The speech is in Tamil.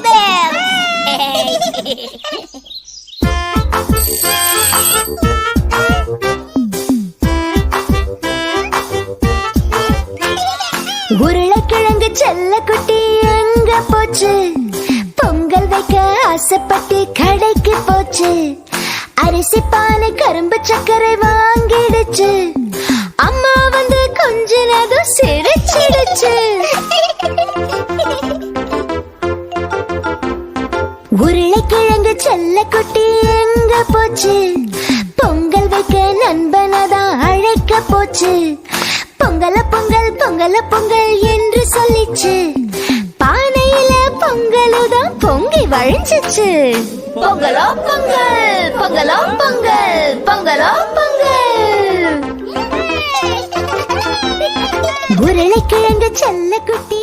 bells. உருளைக்கிழங்கு செல்ல குட்டி எங்க போச்சு? பொங்கல் வைக்க ஆசைப்பட்டு கடைக்கு போச்சு. அரிசி பானை கரும்பு சர்க்கரை வாங்கிடுச்சு. அம்மா வந்து கொஞ்ச நேரம் சிரிச்சிடுச்சு. உருளைக்கிழங்கு செல்ல குட்டி எங்க போச்சு? பொங்கல் வைக்க நண்பனதான் அழைக்க போச்சு. பொங்கல பொங்கல் பொங்கல பொங்கல் என்று சொல்லிச்சு. பானையில பொங்கலுதான் பொங்கி வழிஞ்சிச்சு. பொங்கலோ பொங்கல் பொங்கலோ பொங்கல் பொங்கலோ பொங்கல். உருளைக்கிழங்கு செல்ல குட்டி